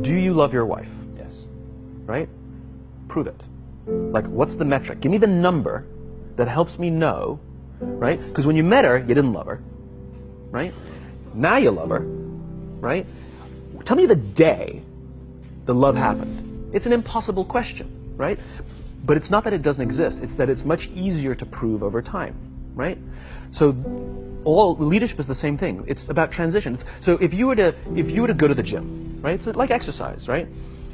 Do you love your wife? Yes. Right? Prove it. Like, what's the metric? Give me the number that helps me know, right? Because when you met her, you didn't love her, right? Now you love her, right? Tell me the day the love happened. It's an impossible question, right? But it's not that it doesn't exist. It's that it's much easier to prove over time, right? So all leadership is the same thing. It's about transitions. So if you were to go to the gym, right? It's like exercise, right?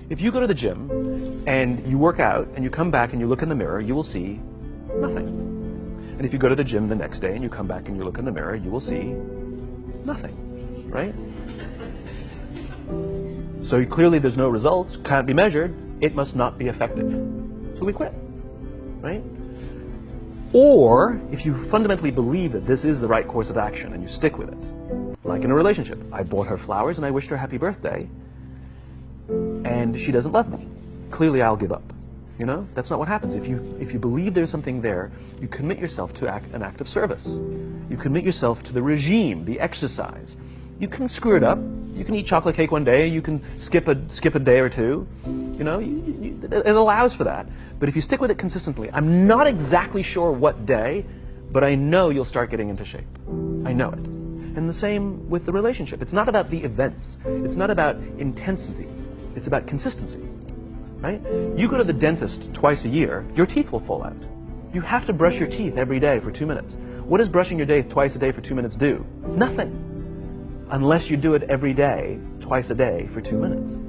If you go to the gym and you work out and you come back and you look in the mirror, you will see nothing. And if you go to the gym the next day and you come back and you look in the mirror, you will see nothing, right? So clearly there's no results, can't be measured, it must not be effective. So we quit, right? Or if you fundamentally believe that this is the right course of action and you stick with it, like in a relationship, I bought her flowers and I wished her happy birthday, and she doesn't love me. Clearly I'll give up. You know, that's not what happens. If you believe there's something there, you commit yourself to an act of service. You commit yourself to the regime, the exercise. You can screw it up. You can eat chocolate cake one day. You can skip a day or two. You know, it allows for that. But if you stick with it consistently, I'm not exactly sure what day, but I know you'll start getting into shape. I know it. And the same with the relationship. It's not about the events. It's not about intensity. It's about consistency. Right? You go to the dentist twice a year, your teeth will fall out. You have to brush your teeth every day for 2 minutes. What does brushing your teeth twice a day for 2 minutes do? Nothing. Unless you do it every day, twice a day for 2 minutes.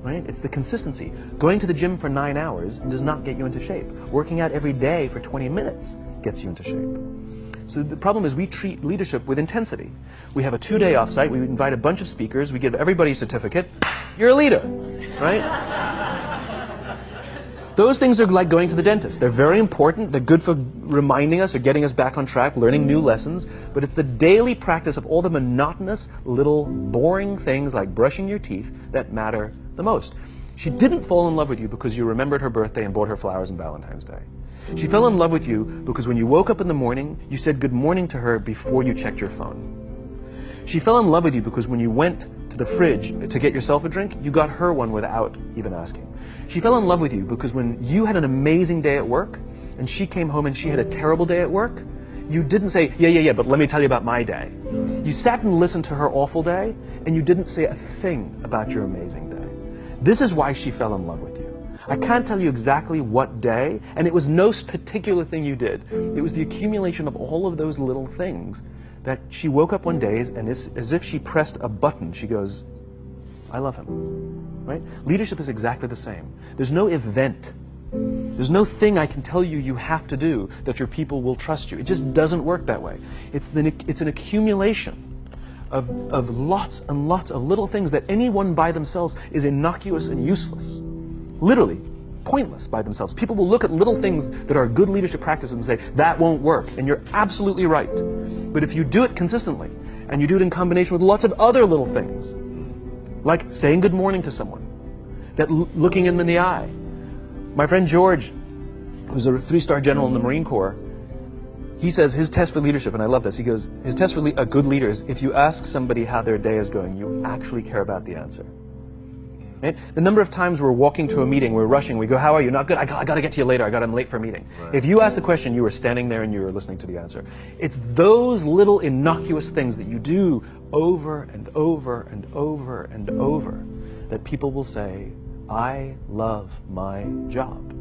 Right? It's the consistency. Going to the gym for 9 hours does not get you into shape. Working out every day for 20 minutes gets you into shape. So the problem is we treat leadership with intensity. We have a 2-day offsite, we invite a bunch of speakers, we give everybody a certificate. You're a leader, right? Those things are like going to the dentist. They're very important. They're good for reminding us or getting us back on track, learning new lessons. But it's the daily practice of all the monotonous, little, boring things like brushing your teeth that matter the most. She didn't fall in love with you because you remembered her birthday and bought her flowers on Valentine's Day. She fell in love with you because when you woke up in the morning, you said good morning to her before you checked your phone. She fell in love with you because when you went to the fridge to get yourself a drink, you got her one without even asking. She fell in love with you because when you had an amazing day at work and she came home and she had a terrible day at work, you didn't say, yeah, but let me tell you about my day. You sat and listened to her awful day and you didn't say a thing about your amazing day. This is why she fell in love with you. I can't tell you exactly what day, and it was no particular thing you did. It was the accumulation of all of those little things that she woke up one day and as if she pressed a button, she goes, I love him, right? Leadership is exactly the same. There's no event. There's no thing I can tell you you have to do that your people will trust you. It just doesn't work that way. It's an accumulation of lots and lots of little things that anyone by themselves is innocuous and useless. Literally, pointless by themselves. People will look at little things that are good leadership practices and say, that won't work. And you're absolutely right. But if you do it consistently, and you do it in combination with lots of other little things, like saying good morning to someone, that looking them in the eye. My friend George, who's a 3-star general in the Marine Corps, he says his test for leadership, and I love this, he goes, his test for a good leader is if you ask somebody how their day is going, you actually care about the answer. Right? The number of times we're walking to a meeting, we're rushing, we go, how are you? Not good, I got to get to you later, I'm late for a meeting. Right. If you ask the question, you were standing there and you were listening to the answer. It's those little innocuous things that you do over and over and over and over that people will say, I love my job.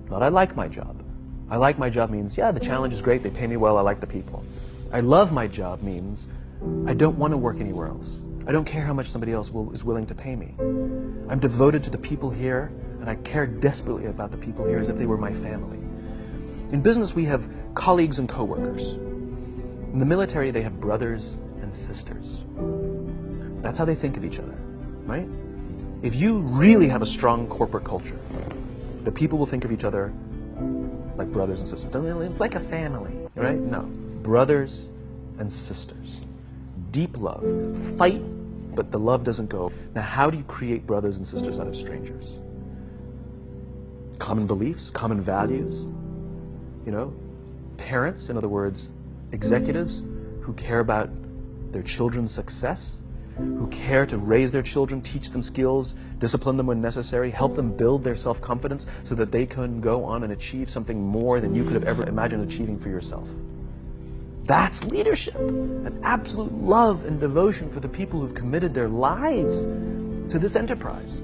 Not I like my job. I like my job means, yeah, the challenge is great, they pay me well, I like the people. I love my job means, I don't want to work anywhere else. I don't care how much somebody else is willing to pay me. I'm devoted to the people here, and I care desperately about the people here as if they were my family. In business, we have colleagues and coworkers. In the military, they have brothers and sisters. That's how they think of each other, right? If you really have a strong corporate culture, the people will think of each other like brothers and sisters. It's like a family, right? No. Brothers and sisters. Deep love. Fight, but the love doesn't go. Now, how do you create brothers and sisters out of strangers? Common beliefs, common values, you know? Parents, in other words, executives who care about their children's success, who care to raise their children, teach them skills, discipline them when necessary, help them build their self-confidence so that they can go on and achieve something more than you could have ever imagined achieving for yourself. That's leadership, an absolute love and devotion for the people who've committed their lives to this enterprise.